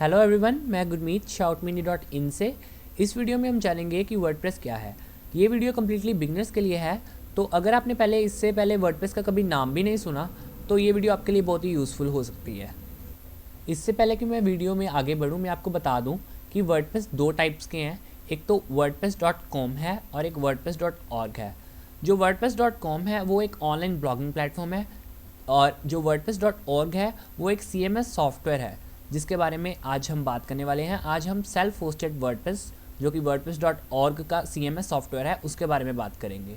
Hello everyone, मैं Gurmeet shoutmini.in से। इस वीडियो में हम जानेंगे कि वर्डप्रेस क्या है। ये वीडियो कम्प्लीटली बिगनर्स के लिए है, तो अगर आपने इससे पहले वर्डप्रेस का कभी नाम भी नहीं सुना तो ये वीडियो आपके लिए बहुत ही यूज़फुल हो सकती है। इससे पहले कि मैं वीडियो में आगे बढ़ूँ, मैं आपको बता दूँ कि वर्डप्रेस दो टाइप्स के हैं। एक तो wordpress.com है और एक wordpress.org है। जो wordpress.com है वो एक ऑनलाइन ब्लॉगिंग प्लेटफॉर्म है और जो wordpress.org है वो एक CMS सॉफ्टवेयर है, जिसके बारे में आज हम बात करने वाले हैं। आज हम सेल्फ होस्टेड वर्डप्रेस, जो कि wordpress.org का CMS सॉफ्टवेयर है, उसके बारे में बात करेंगे।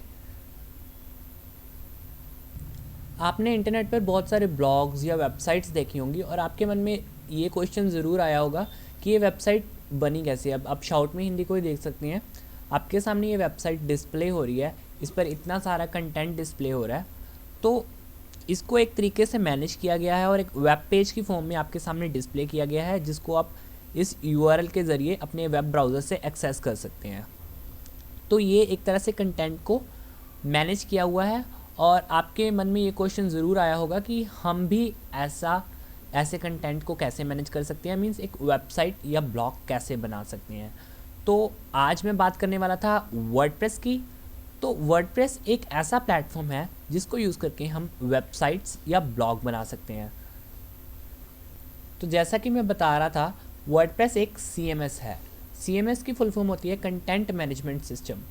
आपने इंटरनेट पर बहुत सारे ब्लॉग्स या वेबसाइट्स देखी होंगी और आपके मन में ये क्वेश्चन ज़रूर आया होगा कि ये वेबसाइट बनी कैसे। अब आप शाउट में हिंदी को ही देख सकते हैं, आपके सामने ये वेबसाइट डिस्प्ले हो रही है, इस पर इतना सारा कंटेंट डिस्प्ले हो रहा है। तो इसको एक तरीके से मैनेज किया गया है और एक वेब पेज की फॉर्म में आपके सामने डिस्प्ले किया गया है, जिसको आप इस URL के ज़रिए अपने वेब ब्राउज़र से एक्सेस कर सकते हैं। तो ये एक तरह से कंटेंट को मैनेज किया हुआ है। और आपके मन में ये क्वेश्चन ज़रूर आया होगा कि हम भी ऐसे कंटेंट को कैसे मैनेज कर सकते हैं, मीन्स एक वेबसाइट या ब्लॉग कैसे बना सकते हैं। तो आज मैं बात करने वाला था वर्डप्रेस की। तो वर्डप्रेस एक ऐसा प्लेटफॉर्म है जिसको यूज़ करके हम वेबसाइट्स या ब्लॉग बना सकते हैं। तो जैसा कि मैं बता रहा था, वर्डप्रेस एक CMS है। CMS की फुल फॉर्म होती है कंटेंट मैनेजमेंट सिस्टम।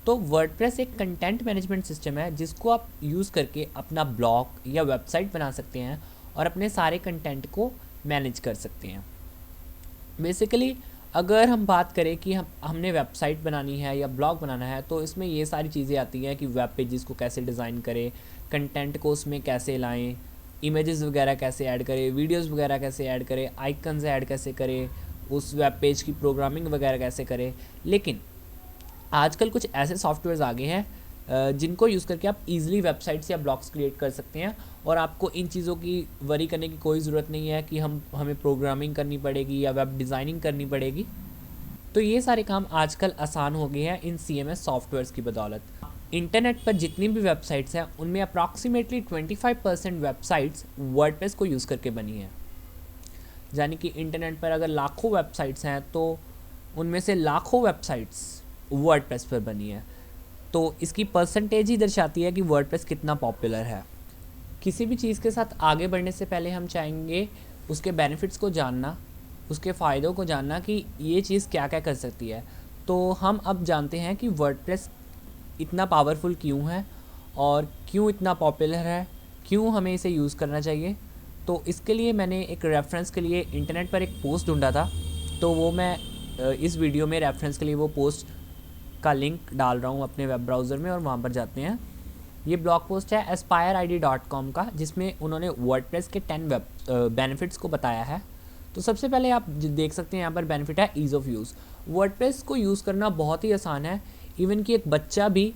तो वर्डप्रेस एक कंटेंट मैनेजमेंट सिस्टम है जिसको आप यूज़ करके अपना ब्लॉग या वेबसाइट बना सकते हैं और अपने सारे कंटेंट को मैनेज कर सकते हैं। बेसिकली अगर हम बात करें कि हमने वेबसाइट बनानी है या ब्लॉग बनाना है, तो इसमें ये सारी चीज़ें आती हैं कि वेब पेजेस को कैसे डिज़ाइन करें, कंटेंट को उसमें कैसे लाएं, इमेजेस वगैरह कैसे ऐड करें, वीडियोस वगैरह कैसे ऐड करें, आइकन्स ऐड कैसे करें, उस वेब पेज की प्रोग्रामिंग वगैरह कैसे करें। लेकिन आजकल कुछ ऐसे सॉफ्टवेयर्स आ गए हैं जिनको यूज़ करके आप इजीली वेबसाइट्स या ब्लॉग्स क्रिएट कर सकते हैं और आपको इन चीज़ों की वरी करने की कोई ज़रूरत नहीं है कि हमें प्रोग्रामिंग करनी पड़ेगी या वेब डिज़ाइनिंग करनी पड़ेगी। तो ये सारे काम आजकल आसान हो गए हैं इन CMS सॉफ्टवेयर्स की बदौलत। इंटरनेट पर जितनी भी वेबसाइट्स हैं उनमें अप्रॉक्सीमेटली 25% वेबसाइट्स वर्डप्रेस को यूज़ करके बनी हैं। यानी कि इंटरनेट पर अगर लाखों वेबसाइट्स हैं तो उनमें से लाखों वेबसाइट्स वर्डप्रेस पर बनी है। तो इसकी परसेंटेज ही दर्शाती है कि वर्डप्रेस कितना पॉपुलर है। किसी भी चीज़ के साथ आगे बढ़ने से पहले हम चाहेंगे उसके बेनिफिट्स को जानना, उसके फ़ायदों को जानना कि ये चीज़ क्या क्या कर सकती है। तो हम अब जानते हैं कि वर्डप्रेस इतना पावरफुल क्यों है और क्यों इतना पॉपुलर है, क्यों हमें इसे यूज़ करना चाहिए। तो इसके लिए मैंने एक रेफरेंस के लिए इंटरनेट पर एक पोस्ट ढूंढा था, तो वो मैं इस वीडियो में रेफरेंस के लिए वो पोस्ट का लिंक डाल रहा हूँ अपने वेब ब्राउज़र में और वहाँ पर जाते हैं। ये ब्लॉग पोस्ट है aspireid.com का, जिसमें उन्होंने वर्डप्रेस के 10 वेब बेनिफिट्स को बताया है। तो सबसे पहले आप देख सकते हैं यहाँ पर बेनिफिट है ईज़ ऑफ यूज़। वर्डप्रेस को यूज़ करना बहुत ही आसान है, इवन कि एक बच्चा भी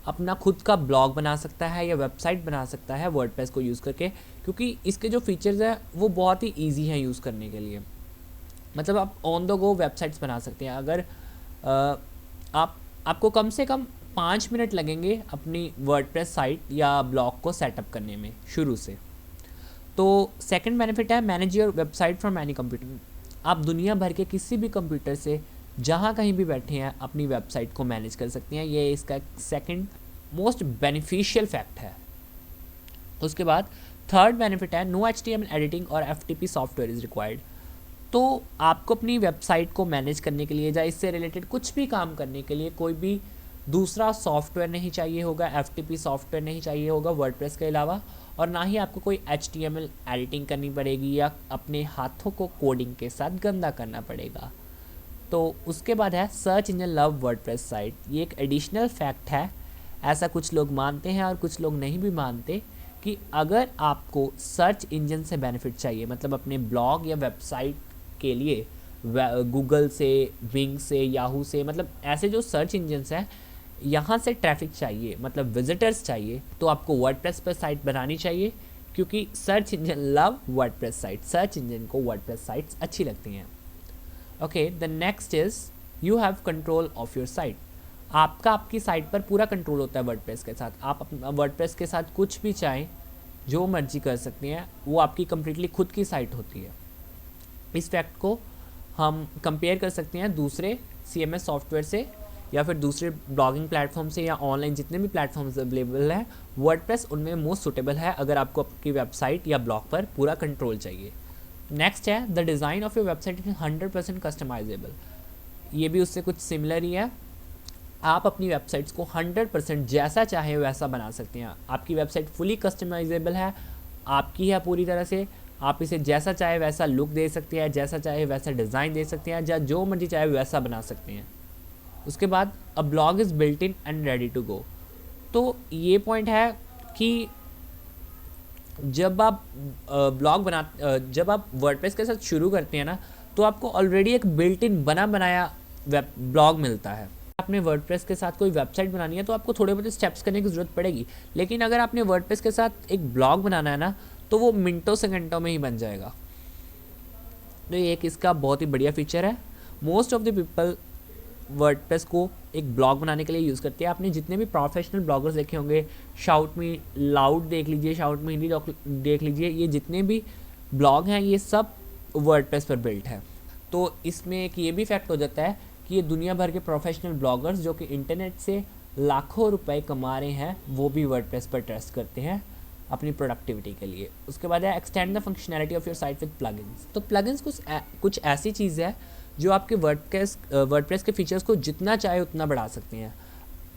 अपना खुद का ब्लॉग बना सकता है या वेबसाइट बना सकता है वर्डप्रेस को यूज़ करके, क्योंकि इसके जो फीचर्स हैं वो बहुत ही ईजी हैं यूज़ करने के लिए। मतलब आप ऑन द गो वेबसाइट्स बना सकते हैं। अगर आपको कम से कम 5 मिनट लगेंगे अपनी वर्डप्रेस साइट या ब्लॉग को सेटअप करने में शुरू से। तो सेकंड बेनिफिट है manage your website from any computer. आप दुनिया भर के किसी भी कंप्यूटर से जहाँ कहीं भी बैठे हैं अपनी वेबसाइट को मैनेज कर सकते हैं। ये इसका सेकंड मोस्ट बेनिफिशियल फैक्ट है। उसके बाद थर्ड बेनिफिट है नो HTML एडिटिंग और FTP सॉफ्टवेयर इज़ रिक्वायर्ड। तो आपको अपनी वेबसाइट को मैनेज करने के लिए या इससे रिलेटेड कुछ भी काम करने के लिए कोई भी दूसरा सॉफ्टवेयर नहीं चाहिए होगा, FTP सॉफ्टवेयर नहीं चाहिए होगा वर्डप्रेस के अलावा, और ना ही आपको कोई HTML एडिटिंग करनी पड़ेगी या अपने हाथों को कोडिंग के साथ गंदा करना पड़ेगा। तो उसके बाद है search engine love WordPress site. ये एक एडिशनल फैक्ट है, ऐसा कुछ लोग मानते हैं और कुछ लोग नहीं भी मानते, कि अगर आपको सर्च इंजन से बेनिफिट चाहिए, मतलब अपने ब्लॉग या वेबसाइट के लिए गूगल से, विंग से, याहू से, मतलब ऐसे जो सर्च इंजन्स हैं यहाँ से ट्रैफिक चाहिए, मतलब विजिटर्स चाहिए, तो आपको वर्डप्रेस पर साइट बनानी चाहिए, क्योंकि search engine love WordPress site. Search engine को वर्डप्रेस साइट्स अच्छी लगती हैं। Okay, the next is you have control of your site. आपकी साइट पर पूरा कंट्रोल होता है वर्डप्रेस के साथ। आप अपना वर्डप्रेस के साथ कुछ भी चाहें, जो मर्जी कर सकते हैं, वो आपकी कम्प्लीटली खुद की साइट होती है। इस फैक्ट को हम कंपेयर कर सकते हैं दूसरे CMS सॉफ्टवेयर से या फिर दूसरे ब्लॉगिंग प्लेटफॉर्म से या ऑनलाइन जितने भी प्लेटफॉर्म्स अवेलेबल हैं, वर्डप्रेस उनमें मोस्ट सुटेबल है अगर आपको आपकी वेबसाइट या ब्लॉग पर पूरा कंट्रोल चाहिए। नेक्स्ट है the design of your website is 100% customisable. ये भी उससे कुछ सिमिलर ही है। आप अपनी वेबसाइट्स को 100% जैसा चाहे वैसा बना सकते हैं। आपकी वेबसाइट फुली कस्टमाइजेबल है, आपकी है पूरी तरह से। आप इसे जैसा चाहे वैसा लुक दे सकते हैं, जैसा चाहे वैसा डिज़ाइन दे सकते हैं, या जो मर्जी चाहे वैसा बना सकते हैं। उसके बाद a blog is built in and ready to go. तो ये पॉइंट है कि जब आप जब आप वर्डप्रेस के साथ शुरू करते हैं ना, तो आपको ऑलरेडी एक बिल्ट इन बना बनाया वेब ब्लॉग मिलता है। आपने वर्डप्रेस के साथ कोई वेबसाइट बनानी है तो आपको थोड़े बहुत स्टेप्स करने की ज़रूरत पड़ेगी, लेकिन अगर आपने वर्डप्रेस के साथ एक ब्लॉग बनाना है ना, तो वो मिनटों सेकंडों में ही बन जाएगा। तो ये एक इसका बहुत ही बढ़िया फीचर है। Most of the people WordPress को एक ब्लॉग बनाने के लिए यूज़ करते हैं। आपने जितने भी प्रोफेशनल ब्लॉगर्स देखे होंगे, शाउट मी लाउड देख लीजिए, शाउट मी हिंदी देख लीजिए, ये जितने भी ब्लॉग हैं ये सब वर्डप्रेस पर बिल्ट है। तो इसमें एक ये भी फैक्ट हो जाता है कि ये दुनिया भर के प्रोफेशनल ब्लॉगर्स जो कि इंटरनेट से लाखों रुपए कमा रहे हैं, वो भी वर्डप्रेस पर ट्रस्ट करते हैं अपनी प्रोडक्टिविटी के लिए। उसके बाद है extend the functionality of your site with plugins. तो प्लगइन्स कुछ ऐसी चीज़ है जो आपके वर्डप्रेस के फीचर्स को जितना चाहे उतना बढ़ा सकते हैं।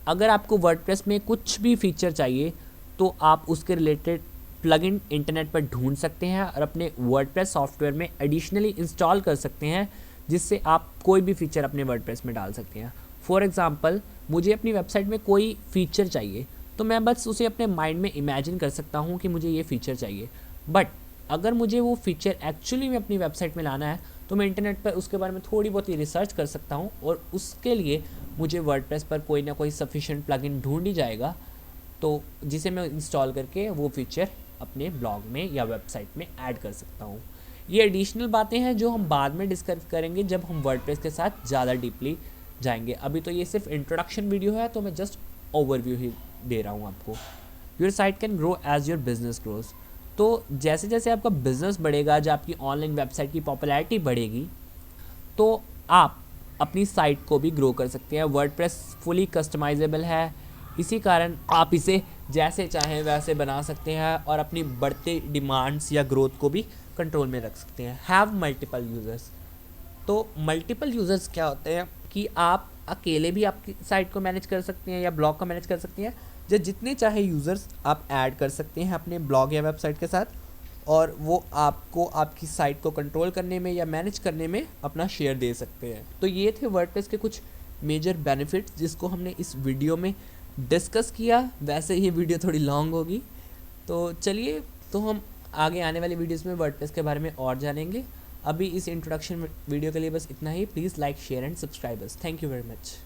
अगर आपको वर्डप्रेस में कुछ भी फीचर चाहिए तो आप उसके रिलेटेड प्लगइन इंटरनेट पर ढूंढ सकते हैं और अपने वर्डप्रेस सॉफ्टवेयर में एडिशनली इंस्टॉल कर सकते हैं, जिससे आप कोई भी फीचर अपने वर्डप्रेस में डाल सकते हैं। फॉर एग्ज़ाम्पल, मुझे अपनी वेबसाइट में कोई फ़ीचर चाहिए तो मैं बस उसे अपने माइंड में इमेजिन कर सकता हूँ कि मुझे ये फ़ीचर चाहिए, बट अगर मुझे वो फ़ीचर एक्चुअली में अपनी वेबसाइट में लाना है तो मैं इंटरनेट पर उसके बारे में थोड़ी बहुत ही रिसर्च कर सकता हूँ और उसके लिए मुझे वर्डप्रेस पर कोई ना कोई सफिशिएंट प्लगइन ढूंढ ही जाएगा, तो जिसे मैं इंस्टॉल करके वो फीचर अपने ब्लॉग में या वेबसाइट में ऐड कर सकता हूँ। ये एडिशनल बातें हैं जो हम बाद में डिस्कस करेंगे जब हम वर्डप्रेस के साथ ज़्यादा डीपली जाएंगे। अभी तो ये सिर्फ इंट्रोडक्शन वीडियो है, तो मैं जस्ट ओवरव्यू ही दे रहा हूँ आपको। Your site can grow as your business grows. तो जैसे जैसे आपका बिजनेस बढ़ेगा, जब आपकी ऑनलाइन वेबसाइट की पॉपुलैरिटी बढ़ेगी, तो आप अपनी साइट को भी ग्रो कर सकते हैं। वर्डप्रेस फुली कस्टमाइजेबल है, इसी कारण आप इसे जैसे चाहें वैसे बना सकते हैं और अपनी बढ़ते डिमांड्स या ग्रोथ को भी कंट्रोल में रख सकते हैं। Have multiple users. तो मल्टीपल यूज़र्स क्या होते हैं कि आप अकेले भी आपकी साइट को मैनेज कर सकते हैं या ब्लॉग को मैनेज कर सकते हैं, या जितने चाहे यूज़र्स आप ऐड कर सकते हैं अपने ब्लॉग या वेबसाइट के साथ, और वो आपको आपकी साइट को कंट्रोल करने में या मैनेज करने में अपना शेयर दे सकते हैं। तो ये थे वर्डप्रेस के कुछ मेजर बेनिफिट्स जिसको हमने इस वीडियो में डिस्कस किया। वैसे ये वीडियो थोड़ी लॉन्ग होगी, तो चलिए तो हम आगे आने वाली वीडियोस में वर्डप्रेस के बारे में और जानेंगे। अभी इस इंट्रोडक्शन वीडियो के लिए बस इतना ही। Please like, share and subscribe us. Thank you very much.